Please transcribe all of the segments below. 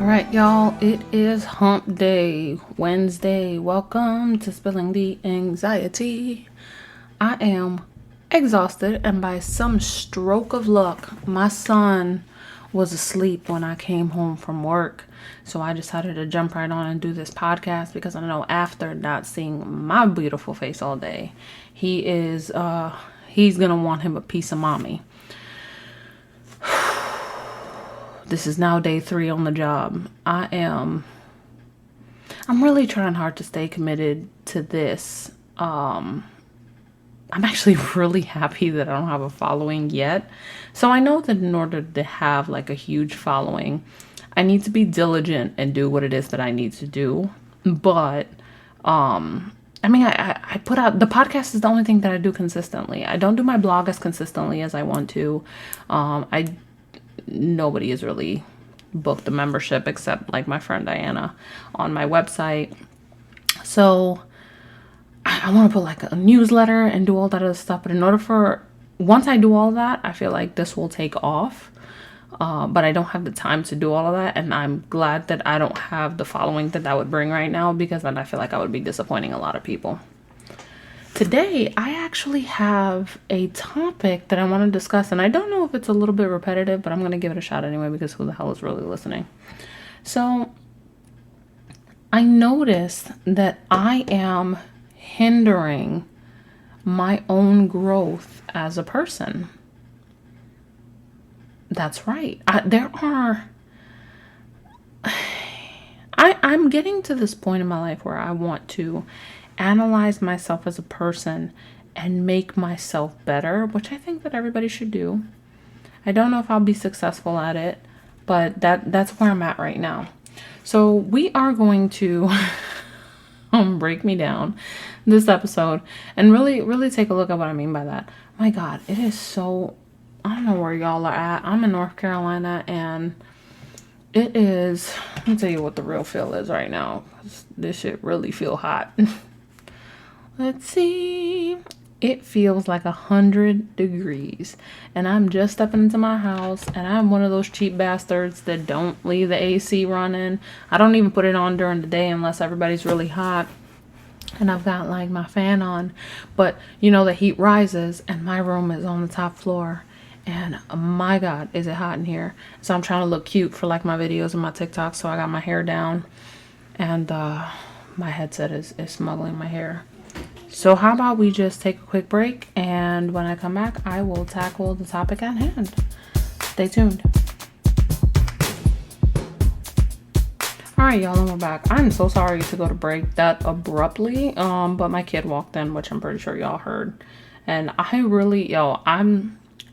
All right, y'all, it is hump day, Wednesday. Welcome to Spilling the Anxiety. I am exhausted, and by some stroke of luck, my son was asleep when I came home from work. So I decided to jump right on and do this podcast because I know after not seeing my beautiful face all day, he's gonna want him a piece of mommy. This is now day 3 on the job. I'm really trying hard to stay committed to this. I'm actually really happy that I don't have a following yet. So I know that in order to have like a huge following, I need to be diligent and do what it is that I need to do. But, I put out, the podcast is the only thing that I do consistently. I don't do my blog as consistently as I want to. Nobody has really booked a membership except like my friend Diana on my website. So I want to put like a newsletter and do all that other stuff. But once I do all that, I feel like this will take off. But I don't have the time to do all of that. And I'm glad that I don't have the following that would bring right now, because then I feel like I would be disappointing a lot of people. Today, I actually have a topic that I want to discuss, and I don't know if it's a little bit repetitive, but I'm going to give it a shot anyway, because who the hell is really listening? So, I noticed that I am hindering my own growth as a person. That's right. I'm getting to this point in my life where I want to analyze myself as a person and make myself better, which I think that everybody should do. I don't know if I'll be successful at it, but that's where I'm at right now. So we are going to break me down this episode and really take a look at what I mean by that. My God, it is so, I don't know where y'all are at. I'm in North Carolina, and it is, let me tell you what the real feel is right now. This shit really feel hot. Let's see. It feels like 100 degrees. And I'm just stepping into my house, and I'm one of those cheap bastards that don't leave the AC running. I don't even put it on during the day unless everybody's really hot. And I've got like my fan on. But you know, the heat rises, and my room is on the top floor. And my God, is it hot in here. So I'm trying to look cute for like my videos and my TikTok. So I got my hair down, and my headset is smuggling my hair. So how about we just take a quick break, and when I come back, I will tackle the topic at hand. Stay tuned. All right, y'all, and we're back. I'm so sorry to go to break that abruptly, but my kid walked in, which I'm pretty sure y'all heard. And I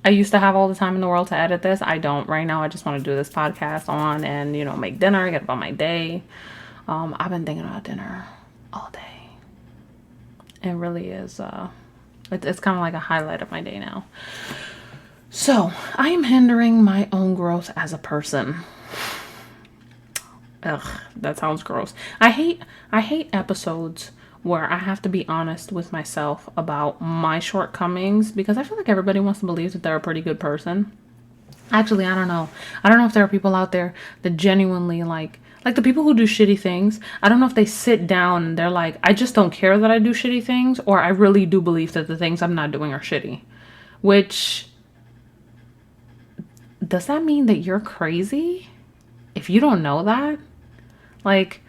used to have all the time in the world to edit this. I don't right now. I just want to do this podcast on and, make dinner, get about my day. I've been thinking about dinner all day. It really is, it's kind of like a highlight of my day now. So, I am hindering my own growth as a person. Ugh, that sounds gross. I hate episodes where I have to be honest with myself about my shortcomings, because I feel like everybody wants to believe that they're a pretty good person. Actually, I don't know. I don't know if there are people out there that genuinely like the people who do shitty things. I don't know if they sit down and they're like, I just don't care that I do shitty things, or I really do believe that the things I'm not doing are shitty. Which, does that mean that you're crazy? If you don't know that? Like,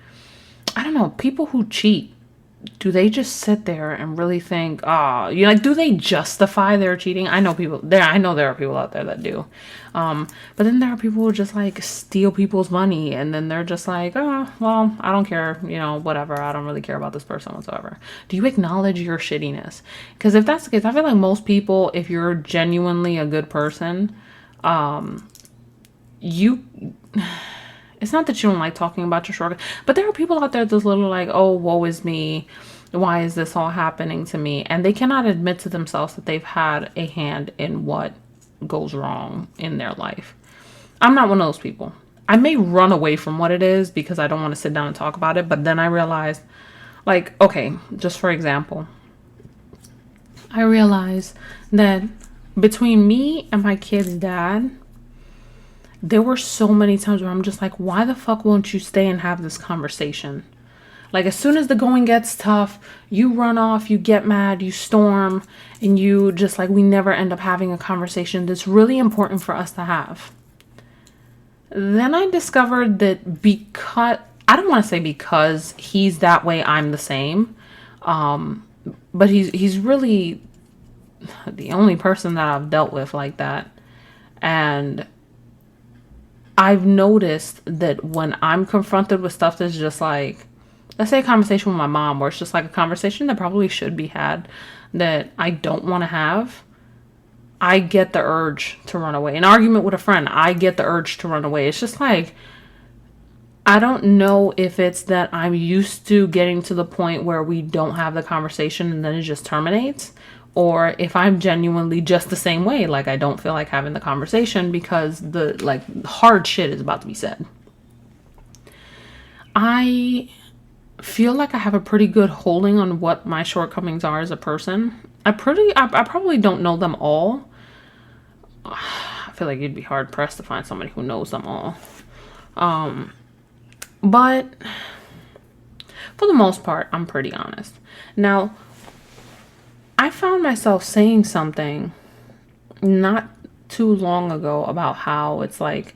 I don't know, people who cheat, do they just sit there and really think, do they justify their cheating? I know there are people out there that do. But then there are people who just like steal people's money, and then they're just like, oh, well, I don't care, whatever. I don't really care about this person whatsoever. Do you acknowledge your shittiness? Because if that's the case, I feel like most people, if you're genuinely a good person, it's not that you don't like talking about your shortcomings, but there are people out there that's little like, oh, woe is me. Why is this all happening to me? And they cannot admit to themselves that they've had a hand in what goes wrong in their life. I'm not one of those people. I may run away from what it is because I don't want to sit down and talk about it. But then I realized, like, okay, just for example, I realized that between me and my kid's dad, there were so many times where I'm just like, why the fuck won't you stay and have this conversation? Like, as soon as the going gets tough, you run off, you get mad, you storm, and you just like, we never end up having a conversation that's really important for us to have. Then I discovered that because, I don't want to say because he's that way, I'm the same. But he's really the only person that I've dealt with like that. And I've noticed that when I'm confronted with stuff that's just like, let's say a conversation with my mom, where it's just like a conversation that probably should be had that I don't want to have, I get the urge to run away. An argument with a friend, I get the urge to run away. It's just like, I don't know if it's that I'm used to getting to the point where we don't have the conversation and then it just terminates, or if I'm genuinely just the same way. Like, I don't feel like having the conversation because the like hard shit is about to be said. I feel like I have a pretty good holding on what my shortcomings are as a person. I probably don't know them all. I feel like you'd be hard pressed to find somebody who knows them all. But for the most part, I'm pretty honest. Now, I found myself saying something not too long ago about how it's like,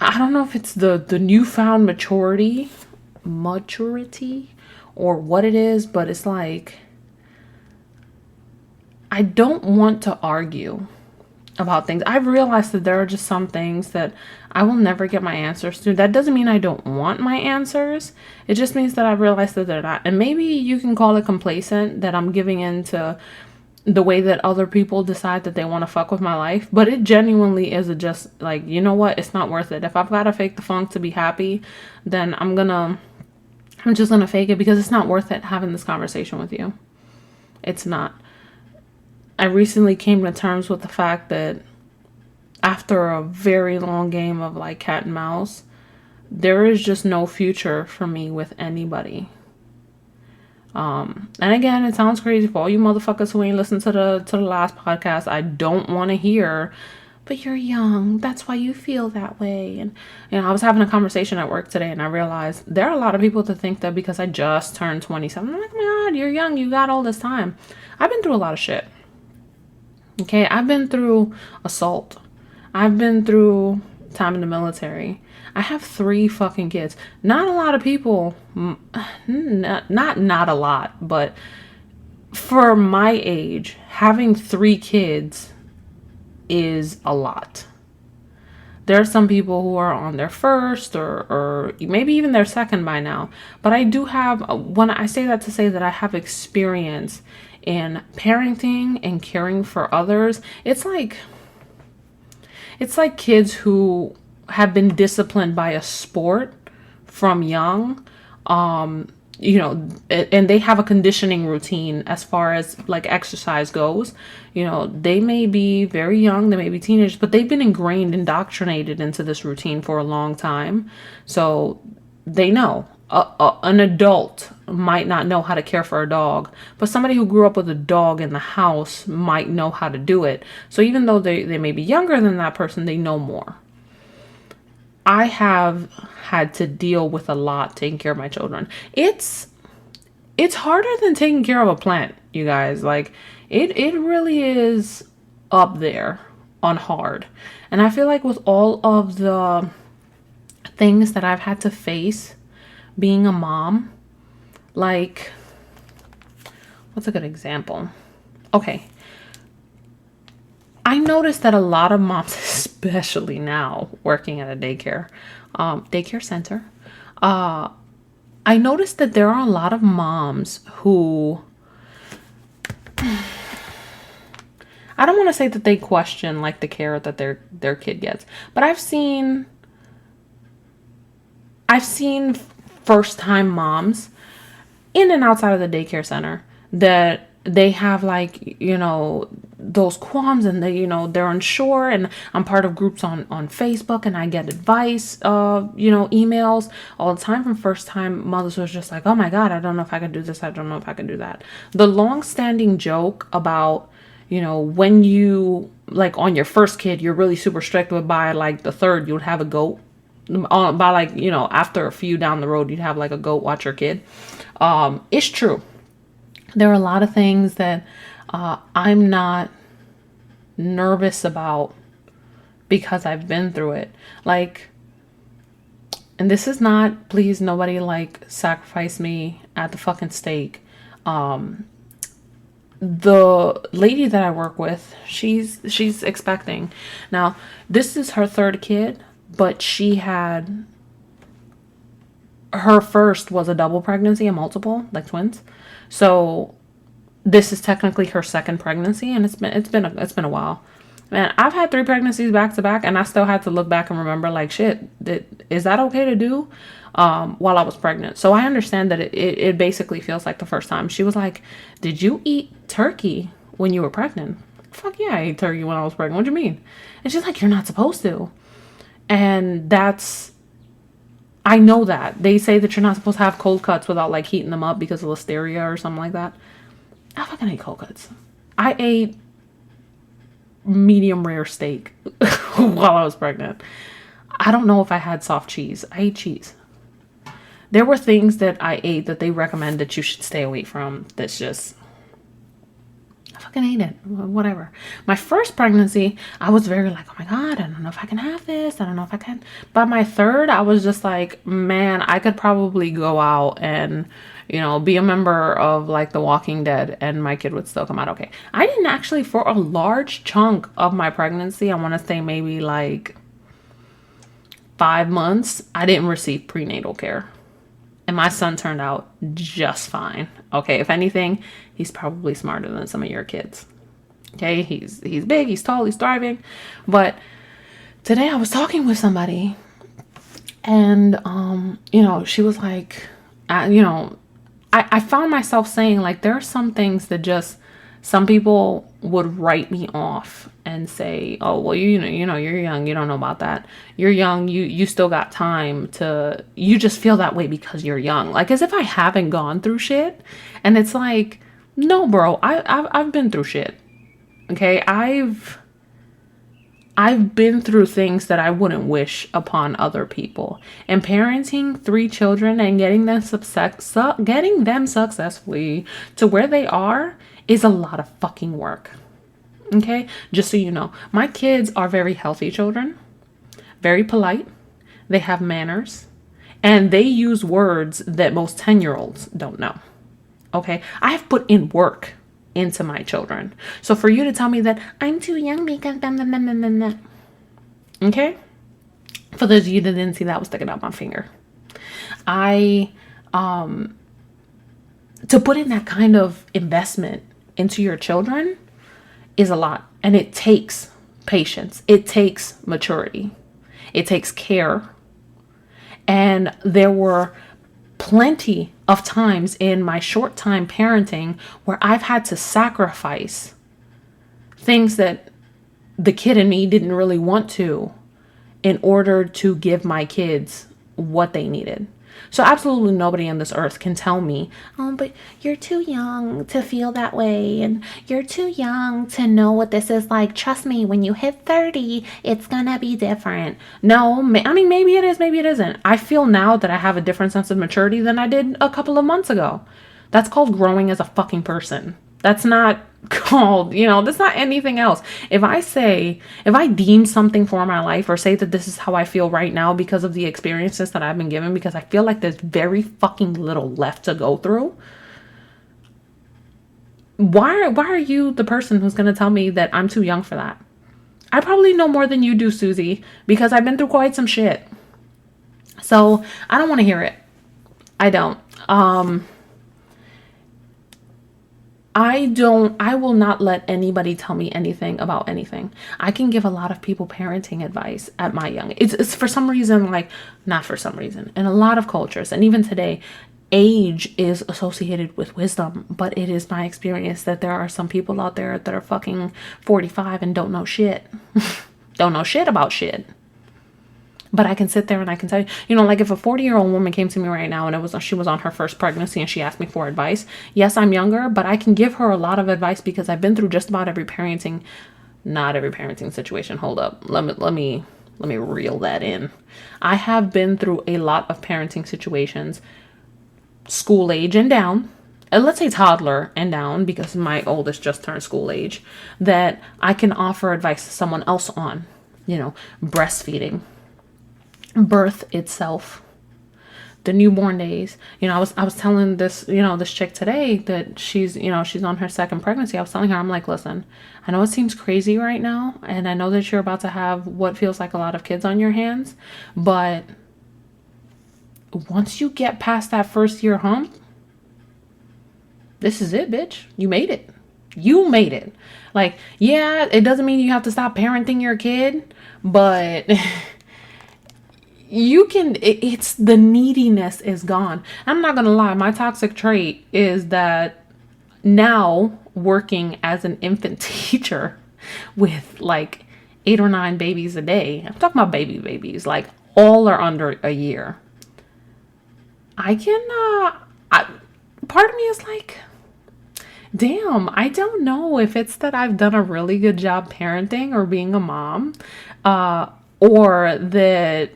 I don't know if it's the newfound maturity or what it is, but it's like, I don't want to argue about things. I've realized that there are just some things that I will never get my answers to. That doesn't mean I don't want my answers. It just means that I've realized that they're not. And maybe you can call it complacent, that I'm giving in to the way that other people decide that they want to fuck with my life. But it genuinely is just like, you know what? It's not worth it. If I've got to fake the funk to be happy, then I'm just gonna fake it, because it's not worth it having this conversation with you. It's not. I recently came to terms with the fact that after a very long game of like cat and mouse, there is just no future for me with anybody. And again, it sounds crazy for all you motherfuckers who ain't listened to the last podcast. I don't want to hear, but you're young, that's why you feel that way. And I was having a conversation at work today, and I realized there are a lot of people that think that because I just turned 27, I'm like, oh my God, you're young, you got all this time. I've been through a lot of shit. Okay, I've been through assault. I've been through time in the military. I have 3 fucking kids. Not a lot of people, not a lot, but for my age, having 3 kids is a lot. There are some people who are on their first or maybe even their second by now. But I do have, when I say that to say that I have experience in parenting and caring for others. It's like kids who have been disciplined by a sport from young, and they have a conditioning routine as far as like exercise goes. They may be very young, they may be teenagers, but they've been indoctrinated into this routine for a long time. So they know. An adult might not know how to care for a dog, but somebody who grew up with a dog in the house might know how to do it. So even though they may be younger than that person, they know more. I have had to deal with a lot taking care of my children. It's harder than taking care of a plant, you guys. Like, it really is up there on hard. And I feel like with all of the things that I've had to face being a mom, like, what's a good example? Okay. I noticed that a lot of moms, especially now working at a daycare center, I noticed that there are a lot of moms who, I don't want to say that they question like the care that their kid gets, but I've seen first-time moms in and outside of the daycare center that they have like, those qualms, and they're unsure, and I'm part of groups on Facebook, and I get advice, emails all the time from first-time mothers who are just like, oh my God, I don't know if I can do this, I don't know if I can do that. The long-standing joke about, you know, when you, like on your first kid, you're really super strict, but by like the third, you would have a goat. By like, you know, after a few down the road, you'd have like a goat watch your kid. It's true. There are a lot of things that I'm not nervous about because I've been through it. Like, and this is not, please, nobody like sacrifice me at the fucking stake. The lady that I work with, she's expecting. Now, this is her third kid, but she had, her first was a double pregnancy, a multiple, like twins. So this is technically her second pregnancy, and it's been a while. Man, I've had 3 pregnancies back to back, and I still had to look back and remember, like, shit, is that okay to do while I was pregnant? So I understand that it basically feels like the first time. She was like, did you eat turkey when you were pregnant? Fuck yeah, I ate turkey when I was pregnant. What do you mean? And she's like, you're not supposed to. And that's, I know that. They say that you're not supposed to have cold cuts without, like, heating them up because of listeria or something like that. I fucking ate cold cuts. I ate medium rare steak while I was pregnant. I don't know if I had soft cheese. I ate cheese. There were things that I ate that they recommend that you should stay away from. That's just, I fucking ate it. Whatever. My first pregnancy, I was very like, oh my God, I don't know if I can have this. I don't know if I can. By my third, I was just like, man, I could probably go out and, you know, be a member of like The Walking Dead and my kid would still come out okay. I didn't actually, for a large chunk of my pregnancy, I want to say maybe like 5 months, I didn't receive prenatal care. And my son turned out just fine. Okay, if anything, he's probably smarter than some of your kids. Okay, he's big, he's tall, he's thriving. But today I was talking with somebody and, you know, she was like, you know, I found myself saying, like, there are some things that just, some people would write me off and say, oh, well, you know, you're young. You don't know about that. You're young. You still got time to, you just feel that way because you're young. Like, as if I haven't gone through shit. And it's like, no, bro, I've been through shit. Okay. I've been through things that I wouldn't wish upon other people. And parenting 3 children and getting them successfully to where they are is a lot of fucking work. Okay? Just so you know, my kids are very healthy children, very polite. They have manners, and they use words that most 10-year-olds don't know. Okay? I have put in work into my children. So for you to tell me that I'm too young because okay? For those of you that didn't see that, I was sticking out my finger. To put in that kind of investment into your children is a lot. And it takes patience. It takes maturity. It takes care. And there were plenty of times in my short time parenting where I've had to sacrifice things that the kid in me didn't really want to in order to give my kids what they needed. So absolutely nobody on this earth can tell me, oh, but you're too young to feel that way. And you're too young to know what this is like. Trust me, when you hit 30, it's going to be different. No, I mean, maybe it is, maybe it isn't. I feel now that I have a different sense of maturity than I did a couple of months ago. That's called growing as a fucking person. That's not called, you know, that's not anything else. If I deem something for my life or say that this is how I feel right now because of the experiences that I've been given, because I feel like there's very fucking little left to go through. Why are you the person who's going to tell me that I'm too young for that? I probably know more than you do, Susie, because I've been through quite some shit. So I don't want to hear it. I don't. I will not let anybody tell me anything about anything. I can give a lot of people parenting advice at my young age. It's for some reason, like, not for some reason. In a lot of cultures, and even today, age is associated with wisdom. But it is my experience that there are some people out there that are fucking 45 and don't know shit. Don't know shit about shit. But I can sit there and I can tell you, like if a 40-year-old woman came to me right now and she was on her first pregnancy and she asked me for advice. Yes, I'm younger, but I can give her a lot of advice because I've been through just about not every parenting situation. Hold up. Let me reel that in. I have been through a lot of parenting situations, school age and down. Let's say toddler and down, because my oldest just turned school age, that I can offer advice to someone else on, breastfeeding, birth itself, the newborn days. I was telling this chick today that she's on her second pregnancy. I was telling her, I'm like, listen, I know it seems crazy right now, and I know that you're about to have what feels like a lot of kids on your hands, but once you get past that first year hump, this is it, bitch. You made it. Like, yeah, it doesn't mean you have to stop parenting your kid, but it's the neediness is gone. I'm not gonna lie, my toxic trait is that now working as an infant teacher with like 8 or 9 babies a day. I'm talking about babies, like all are under a year. Part of me is like, damn, I don't know if it's that I've done a really good job parenting or being a mom, or that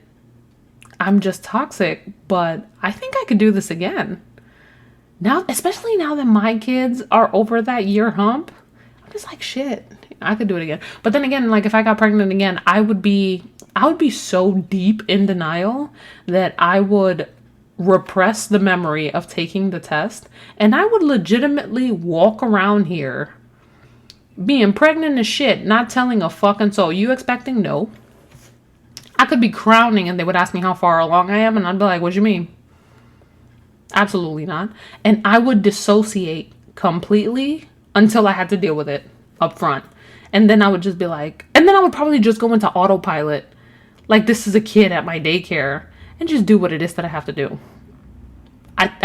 I'm just toxic, but I think I could do this again. Now, especially now that my kids are over that year hump, I'm just like, shit, I could do it again. But then again, like if I got pregnant again, I would be so deep in denial that I would repress the memory of taking the test, and I would legitimately walk around here being pregnant as shit, not telling a fucking soul. You expecting? No. I could be crowning and they would ask me how far along I am, and I'd be like, what do you mean? Absolutely not. And I would dissociate completely until I had to deal with it up front. And then I would just be like, and then I would probably just go into autopilot, like this is a kid at my daycare, and just do what it is that I have to do.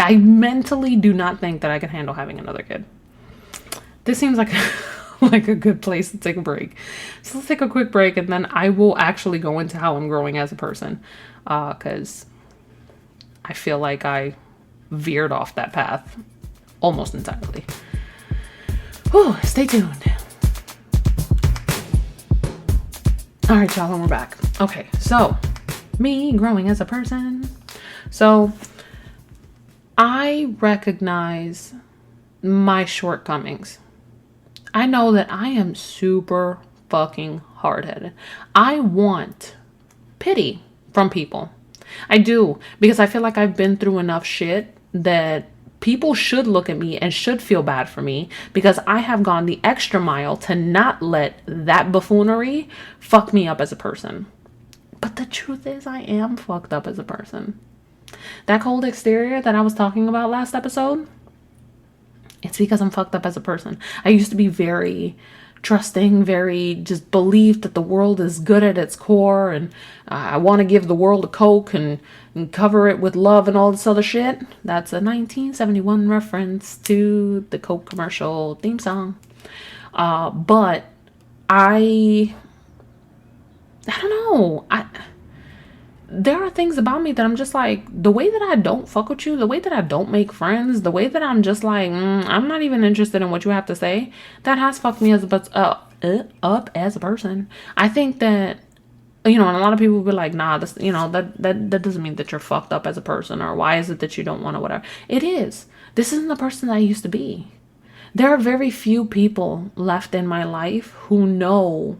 I mentally do not think that I can handle having another kid. This seems like like a good place to take a break. So let's take a quick break, and then I will actually go into how I'm growing as a person, because I feel like I veered off that path almost entirely. Whew, stay tuned. All right, y'all, and we're back. Okay, so me growing as a person. So I recognize my shortcomings. I know that I am super fucking hard-headed. I want pity from people. I do, because I feel like I've been through enough shit that people should look at me and should feel bad for me, because I have gone the extra mile to not let that buffoonery fuck me up as a person. But the truth is, I am fucked up as a person. That cold exterior that I was talking about last episode, it's because I'm fucked up as a person. I used to be very trusting, very just believe that the world is good at its core, and I want to give the world a Coke and cover it with love and all this other shit. That's a 1971 reference to the Coke commercial theme song. But I don't know. There are things about me that I'm just like, the way that I don't fuck with you, the way that I don't make friends, the way that I'm just like, I'm not even interested in what you have to say, that has fucked me up as a person. I think that, and a lot of people will be like, nah, this, that doesn't mean that you're fucked up as a person, or why is it that you don't want to whatever. It is. This isn't the person that I used to be. There are very few people left in my life who know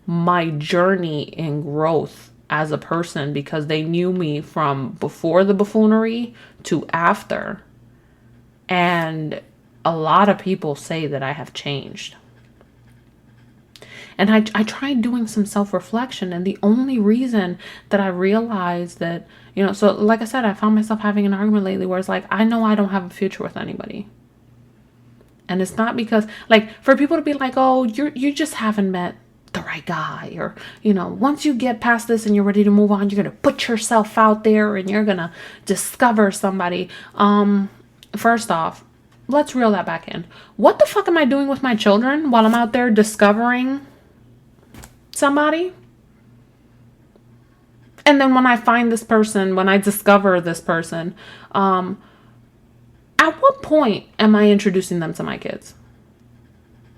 my journey and growth as a person, because they knew me from before the buffoonery to after. And a lot of people say that I have changed. And I tried doing some self-reflection, and the only reason that I realized that, so like I said, I found myself having an argument lately where it's like, I know I don't have a future with anybody. And it's not because, like, for people to be like, oh, you just haven't met the right guy, or once you get past this and you're ready to move on, you're gonna put yourself out there and you're gonna discover somebody. First off, let's reel that back in. What the fuck am I doing with my children while I'm out there discovering somebody? And then when I find this person, when I discover this person, at what point am I introducing them to my kids?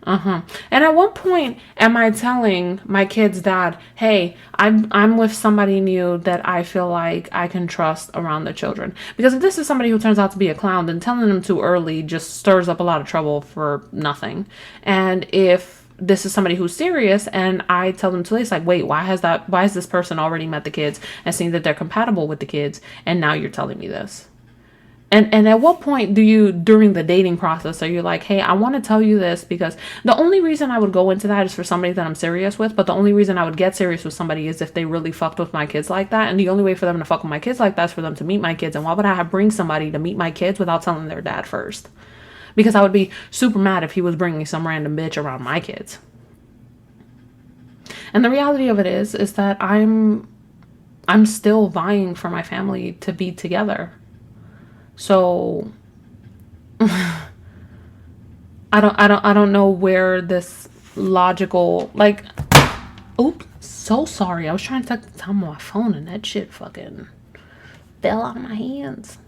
And at what point am I telling my kid's dad, hey, I'm with somebody new that I feel like I can trust around the children? Because if this is somebody who turns out to be a clown, then telling them too early just stirs up a lot of trouble for nothing. And if this is somebody who's serious and I tell them too late, it's like, wait, why has this person already met the kids and seen that they're compatible with the kids, and now you're telling me this? And at what point do you, during the dating process, are you like, hey, I want to tell you this because the only reason I would go into that is for somebody that I'm serious with, but the only reason I would get serious with somebody is if they really fucked with my kids like that, and the only way for them to fuck with my kids like that is for them to meet my kids, and why would I bring somebody to meet my kids without telling their dad first? Because I would be super mad if he was bringing some random bitch around my kids. And the reality of it is that I'm still vying for my family to be together. So I don't know where this logical, like, oops, so sorry. I was trying to take the time on my phone and that shit fucking fell out of my hands.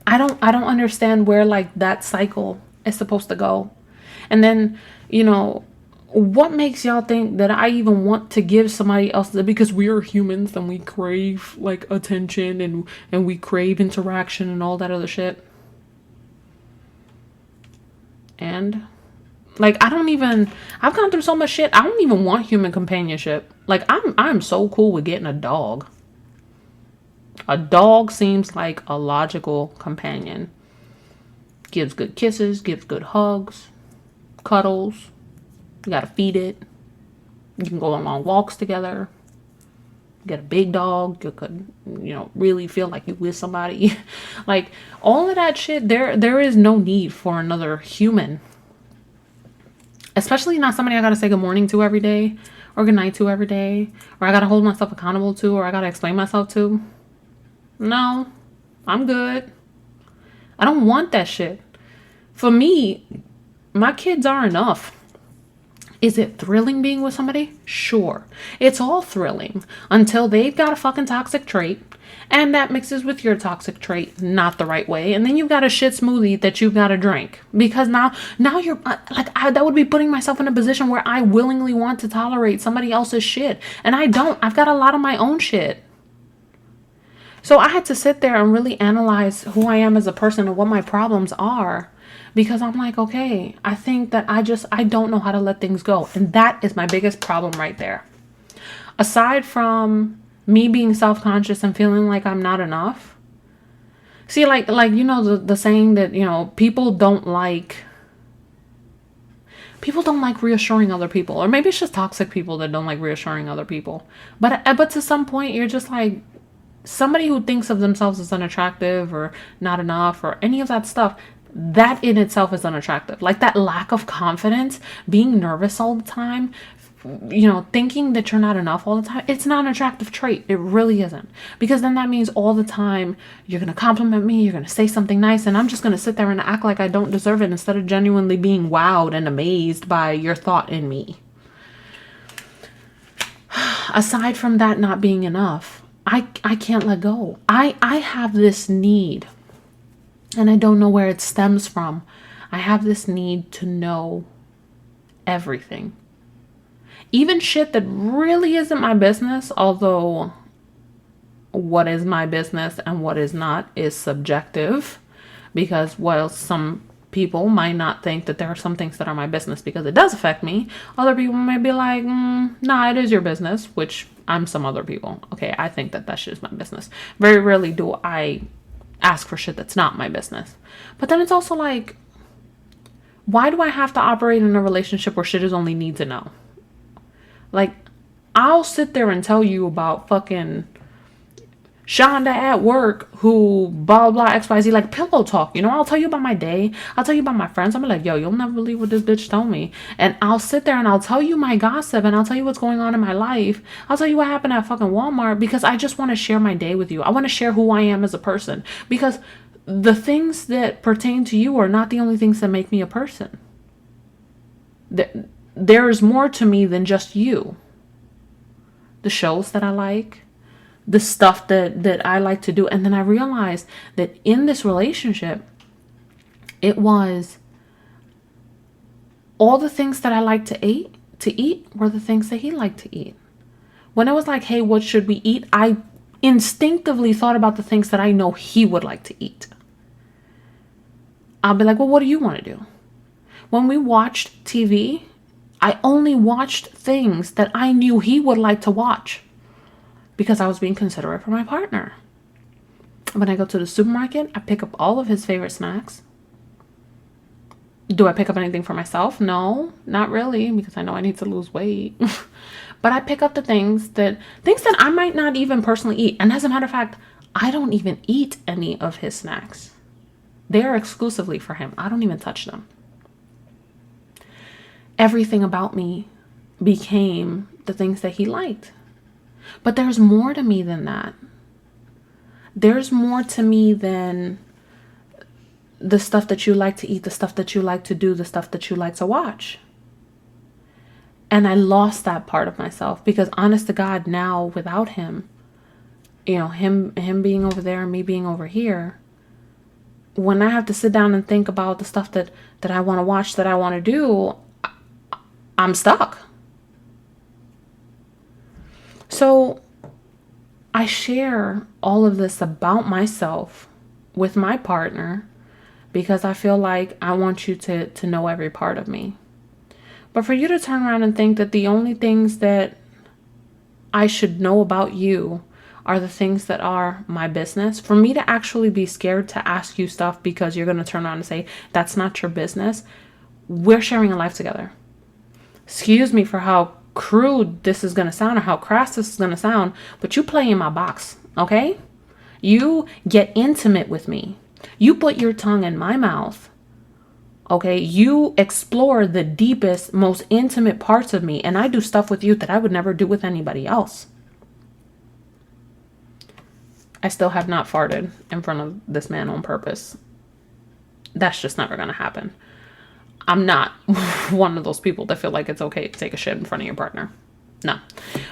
I don't understand where like that cycle is supposed to go. And then, what makes y'all think that I even want to give somebody else because we are humans and we crave like attention and we crave interaction and all that other shit. And like, I've gone through so much shit. I don't even want human companionship. Like, I'm so cool with getting a dog. A dog seems like a logical companion. Gives good kisses, gives good hugs, cuddles. You gotta feed it. You can go on long walks together. You get a big dog. You could, really feel like you with somebody. Like, all of that shit, there is no need for another human. Especially not somebody I gotta say good morning to every day, or good night to every day, or I gotta hold myself accountable to, or I gotta explain myself to. No, I'm good. I don't want that shit. For me, my kids are enough. Is it thrilling being with somebody? Sure. It's all thrilling until they've got a fucking toxic trait and that mixes with your toxic trait not the right way. And then you've got a shit smoothie that you've got to drink because now you're like, that would be putting myself in a position where I willingly want to tolerate somebody else's shit. And I don't. I've got a lot of my own shit. So I had to sit there and really analyze who I am as a person and what my problems are. Because I'm like, okay, I think that I don't know how to let things go. And that is my biggest problem right there. Aside from me being self-conscious and feeling like I'm not enough. See, like the saying that, people don't like reassuring other people. Or maybe it's just toxic people that don't like reassuring other people. But to some point, you're just like, somebody who thinks of themselves as unattractive or not enough or any of that stuff, that in itself is unattractive. Like that lack of confidence, being nervous all the time, thinking that you're not enough all the time. It's not an attractive trait. It really isn't. Because then that means all the time you're going to compliment me, you're going to say something nice, and I'm just going to sit there and act like I don't deserve it instead of genuinely being wowed and amazed by your thought in me. Aside from that not being enough, I can't let go. I have this need. And I don't know where it stems from. I have this need to know everything. Even shit that really isn't my business, although what is my business and what is not is subjective. Because while some people might not think that there are some things that are my business because it does affect me, other people may be like, nah, it is your business, which I'm some other people. Okay, I think that shit is my business. Very rarely do I ask for shit that's not my business. But then it's also like, why do I have to operate in a relationship where shit is only need to know? Like, I'll sit there and tell you about fucking Shonda at work who blah blah XYZ, like pillow talk. I'll tell you about my day. I'll tell you about my friends. I'm like, yo, you'll never believe what this bitch told me. And I'll sit there and I'll tell you my gossip and I'll tell you what's going on in my life. I'll tell you what happened at fucking Walmart because I just want to share my day with you. I want to share who I am as a person because the things that pertain to you are not the only things that make me a person. There's more to me than just you. the shows that I like, the stuff that I like to do. And then I realized that in this relationship, it was all the things that I like to eat were the things that he liked to eat. When it was like, hey, what should we eat? I instinctively thought about the things that I know he would like to eat. I'll be like, well, what do you want to do? When we watched TV, I only watched things that I knew he would like to watch because I was being considerate for my partner. When I go to the supermarket, I pick up all of his favorite snacks. Do I pick up anything for myself? No, not really, because I know I need to lose weight. But I pick up the things that I might not even personally eat. And as a matter of fact, I don't even eat any of his snacks. They are exclusively for him. I don't even touch them. Everything about me became the things that he liked. But there's more to me than that. There's more to me than the stuff that you like to eat, the stuff that you like to do, the stuff that you like to watch. And I lost that part of myself because honest to God, now without him, him being over there and me being over here, when I have to sit down and think about the stuff that I want to watch, that I want to do, I'm stuck. So I share all of this about myself with my partner because I feel like I want you to know every part of me. But for you to turn around and think that the only things that I should know about you are the things that are my business, for me to actually be scared to ask you stuff because you're going to turn around and say, that's not your business. We're sharing a life together. Excuse me for how crude this is going to sound or how crass this is going to sound, but you play in my box, okay? You get intimate with me. You put your tongue in my mouth, okay? You explore the deepest, most intimate parts of me, and I do stuff with you that I would never do with anybody else. I still have not farted in front of this man on purpose. That's just never going to happen. I'm not one of those people that feel like it's okay to take a shit in front of your partner. No.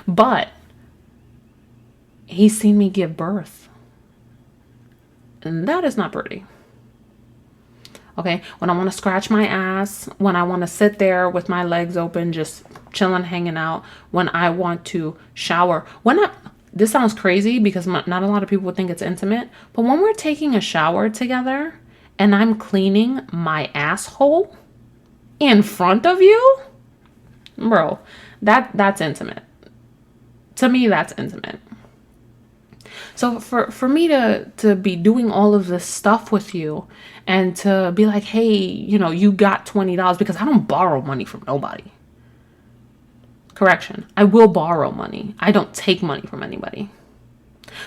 But he's seen me give birth. And that is not pretty. Okay? When I want to scratch my ass, when I want to sit there with my legs open, just chilling, hanging out, when I want to shower, this sounds crazy because not a lot of people would think it's intimate, but when we're taking a shower together and I'm cleaning my asshole in front of you, bro, that's intimate. To me, that's intimate. So for me to be doing all of this stuff with you and to be like, hey, you got $20, because I don't borrow money from nobody. Correction, I will borrow money. I don't take money from anybody.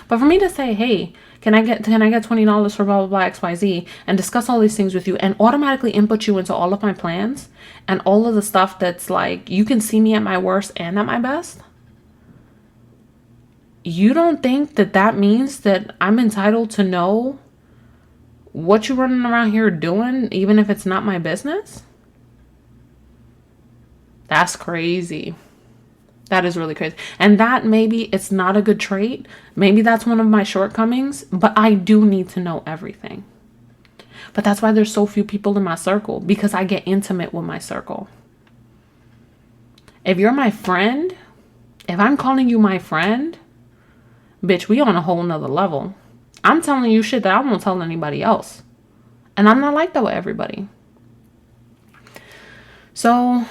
But for me to say, hey, can I get $20 for blah, blah, blah, XYZ, and discuss all these things with you and automatically input you into all of my plans and all of the stuff that's like, you can see me at my worst and at my best. You don't think that means that I'm entitled to know what you're running around here doing, even if it's not my business? That's crazy. That is really crazy. And that maybe it's not a good trait. Maybe that's one of my shortcomings, but I do need to know everything. But that's why there's so few people in my circle, because I get intimate with my circle. If you're my friend, if I'm calling you my friend, bitch, we on a whole nother level. I'm telling you shit that I won't tell anybody else. And I'm not like that with everybody. So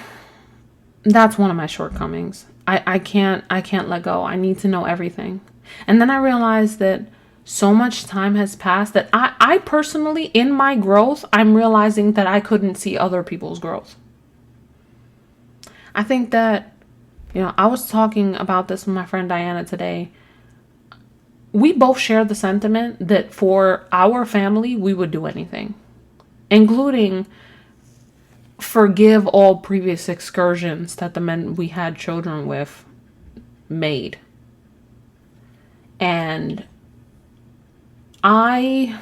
that's one of my shortcomings. I can't let go. I need to know everything. And then I realized that so much time has passed that I personally, in my growth, I'm realizing that I couldn't see other people's growth. I think that, I was talking about this with my friend Diana today. We both share the sentiment that for our family, we would do anything, including forgive all previous excursions that the men we had children with made. And I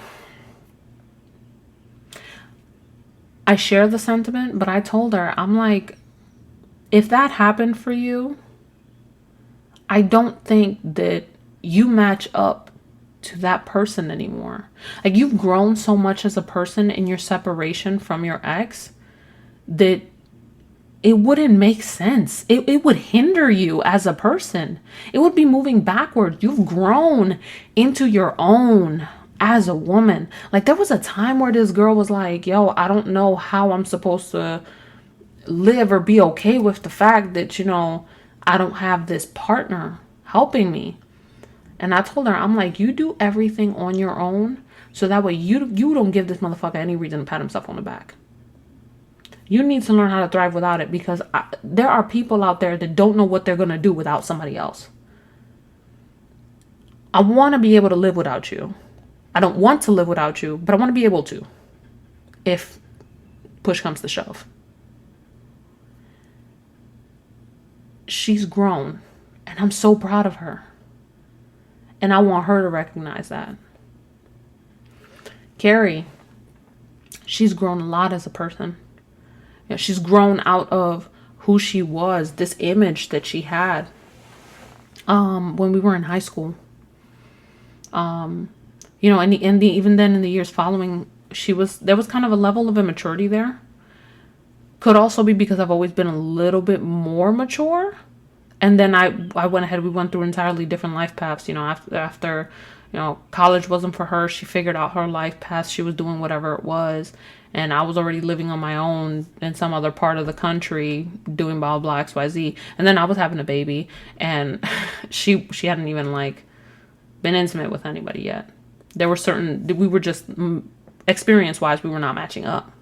share the sentiment, but I told her, I'm like, if that happened for you, I don't think that you match up to that person anymore. Like, you've grown so much as a person in your separation from your ex that it wouldn't make sense. It would hinder you as a person. It would be moving backwards. You've grown into your own as a woman. Like, there was a time where this girl was like, yo, I don't know how I'm supposed to live or be okay with the fact that, I don't have this partner helping me. And I told her, I'm like, you do everything on your own, so that way you don't give this motherfucker any reason to pat himself on the back. You need to learn how to thrive without it, because there are people out there that don't know what they're going to do without somebody else. I want to be able to live without you. I don't want to live without you, but I want to be able to, if push comes to shove. She's grown, and I'm so proud of her. And I want her to recognize that. Carrie, she's grown a lot as a person. She's grown out of who she was, this image that she had when we were in high school. And even then in the years following, there was kind of a level of immaturity there. Could also be because I've always been a little bit more mature. And then I went ahead, we went through entirely different life paths. After college wasn't for her. She figured out her life path. She was doing whatever it was. And I was already living on my own in some other part of the country doing blah, blah, XYZ. And then I was having a baby, and she hadn't even been intimate with anybody yet. There were we were just experience wise, we were not matching up.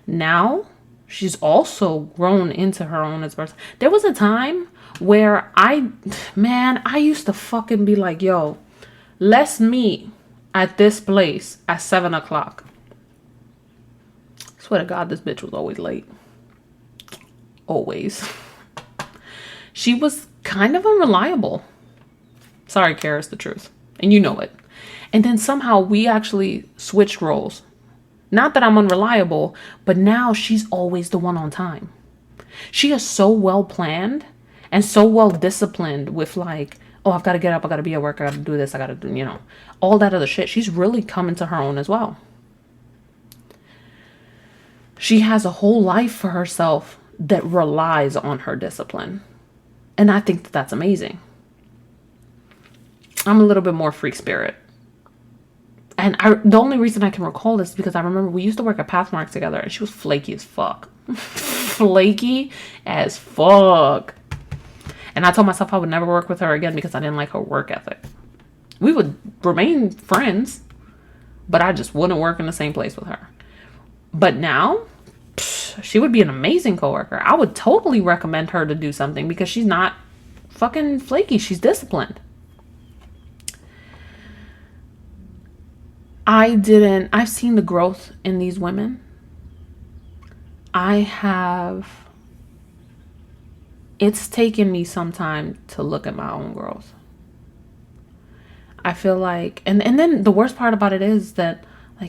Now she's also grown into her own as a person. There was a time where I used to fucking be like, yo, let's meet at this place at 7:00. Swear to God, this bitch was always late. Always. She was kind of unreliable. Sorry, Kara, it's the truth. And you know it. And then somehow we actually switched roles. Not that I'm unreliable, but now she's always the one on time. She is so well planned and so well disciplined with oh, I've got to get up, I got to be at work, I got to do this, I got to do, all that other shit. She's really coming to her own as well. She has a whole life for herself that relies on her discipline. And I think that that's amazing. I'm a little bit more freak spirit. And the only reason I can recall this is because I remember we used to work at Pathmark together, and she was flaky as fuck. Flaky as fuck. And I told myself I would never work with her again because I didn't like her work ethic. We would remain friends, but I just wouldn't work in the same place with her. But now, she would be an amazing coworker. I would totally recommend her to do something because she's not fucking flaky. She's disciplined. I've seen the growth in these women. It's taken me some time to look at my own growth. I feel like, and then the worst part about it is that,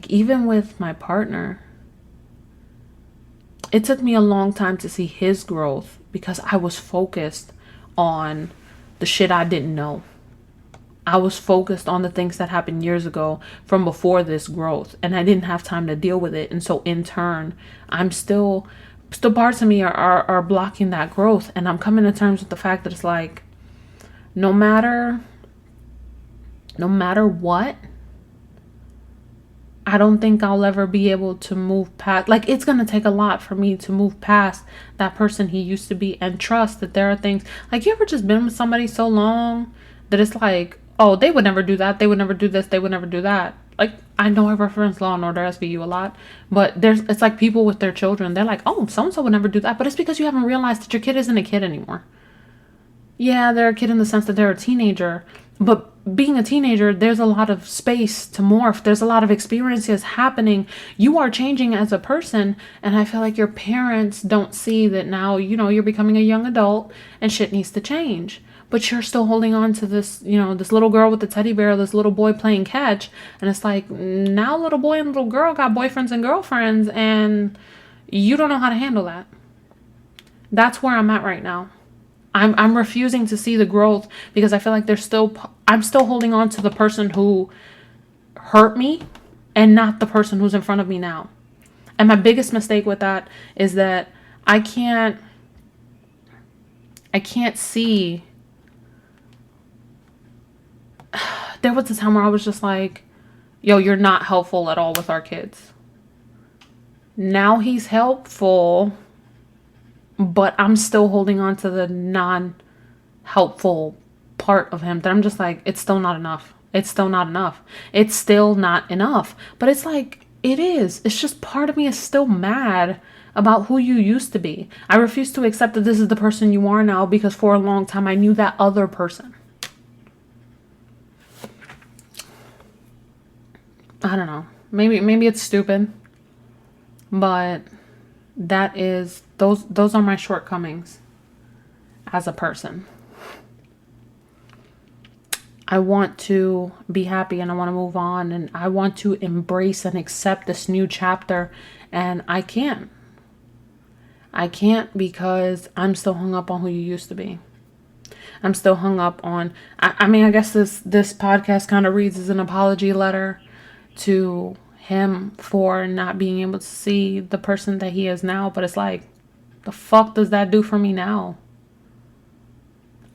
even with my partner, it took me a long time to see his growth because I was focused on the shit I didn't know. I was focused on the things that happened years ago from before this growth, and I didn't have time to deal with it. And so in turn, I'm still parts of me are blocking that growth. And I'm coming to terms with the fact that it's no matter what, I don't think I'll ever be able to move past, it's going to take a lot for me to move past that person he used to be and trust that there are things, you ever just been with somebody so long that it's oh, they would never do that. They would never do this. They would never do that. I know I reference Law and Order SVU a lot, but it's people with their children. They're oh, so-and-so would never do that. But it's because you haven't realized that your kid isn't a kid anymore. Yeah, they're a kid in the sense that they're a teenager, but being a teenager, there's a lot of space to morph. There's a lot of experiences happening. You are changing as a person. And I feel like your parents don't see that now, you're becoming a young adult and shit needs to change. But you're still holding on to this, this little girl with the teddy bear, this little boy playing catch. And it's now little boy and little girl got boyfriends and girlfriends, and you don't know how to handle that. That's where I'm at right now. I'm refusing to see the growth because I feel like I'm still holding on to the person who hurt me and not the person who's in front of me now. And my biggest mistake with that is that I can't see. There was a time where I was just like, yo, you're not helpful at all with our kids. Now he's helpful, but I'm still holding on to the non-helpful part of him that I'm just like, it's still not enough. It's still not enough. It's still not enough. But it's like, it is. It's just part of me is still mad about who you used to be. I refuse to accept that this is the person you are now because for a long time I knew that other person. I don't know. Maybe it's stupid. But that is those are my shortcomings as a person. I want to be happy and I want to move on and I want to embrace and accept this new chapter, and I can't. I can't because I'm still hung up on who you used to be. I'm still hung up on, I mean, I guess this podcast kind of reads as an apology letter to him for not being able to see the person that he is now. But it's like, the fuck does that do for me now?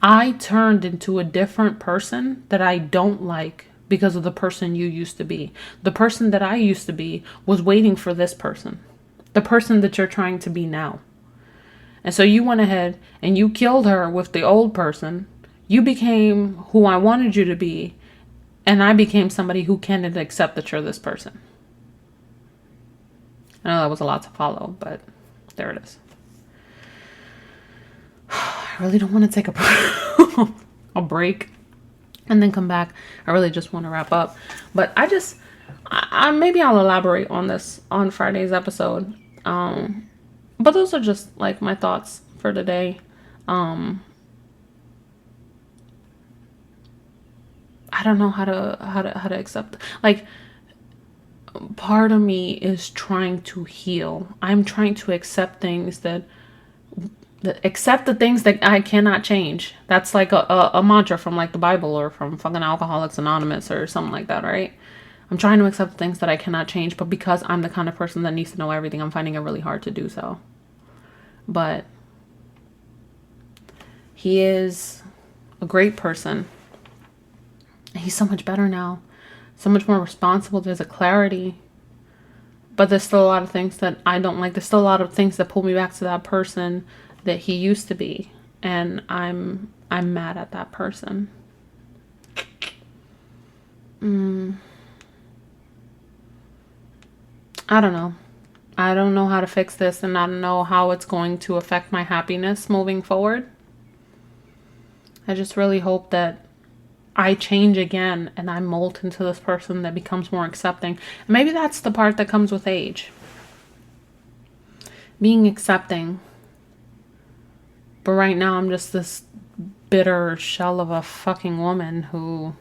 I turned into a different person that I don't like because of the person you used to be. The person that I used to be was waiting for this person. The person that you're trying to be now. And so you went ahead and you killed her with the old person. You became who I wanted you to be. And I became somebody who can't accept that you're this person. I know that was a lot to follow, but there it is. I really don't want to take a break and then come back. I really just want to wrap up. But maybe I'll elaborate on this on Friday's episode. But those are just like my thoughts for today. I don't know how to accept. Like, part of me is trying to heal. I'm trying to accept things accept the things that I cannot change. That's like a mantra from like the Bible or from fucking Alcoholics Anonymous or something like that, right? I'm trying to accept things that I cannot change, but because I'm the kind of person that needs to know everything, I'm finding it really hard to do so. But he is a great person. He's so much better now. So much more responsible. There's a clarity. But there's still a lot of things that I don't like. There's still a lot of things that pull me back to that person that he used to be. And I'm mad at that person. I don't know. I don't know how to fix this, and I don't know how it's going to affect my happiness moving forward. I just really hope that I change again and I mold into this person that becomes more accepting. And maybe that's the part that comes with age. Being accepting. But right now I'm just this bitter shell of a fucking woman who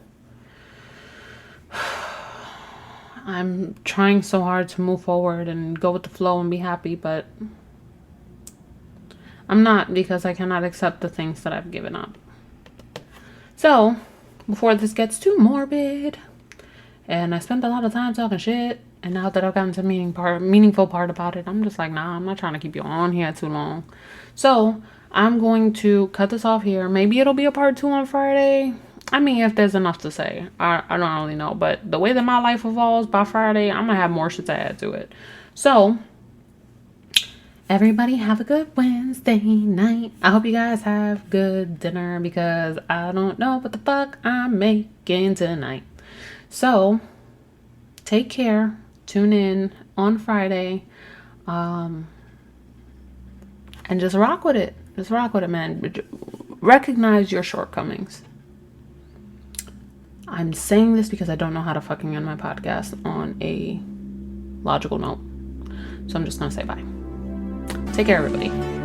I'm trying so hard to move forward and go with the flow and be happy, but I'm not, because I cannot accept the things that I've given up. So, before this gets too morbid, and I spent a lot of time talking shit, and now that I've gotten to the meaningful part about it, I'm just like, nah, I'm not trying to keep you on here too long. So, I'm going to cut this off here. Maybe it'll be a part 2 on Friday. I mean, if there's enough to say. I don't really know. But the way that my life evolves, by Friday, I'm going to have more shit to add to it. So, everybody have a good Wednesday night. I hope you guys have good dinner, because I don't know what the fuck I'm making tonight. So, take care. Tune in on Friday. And just rock with it. Just rock with it, man. Recognize your shortcomings. I'm saying this because I don't know how to fucking end my podcast on a logical note. So I'm just going to say bye. Take care, everybody.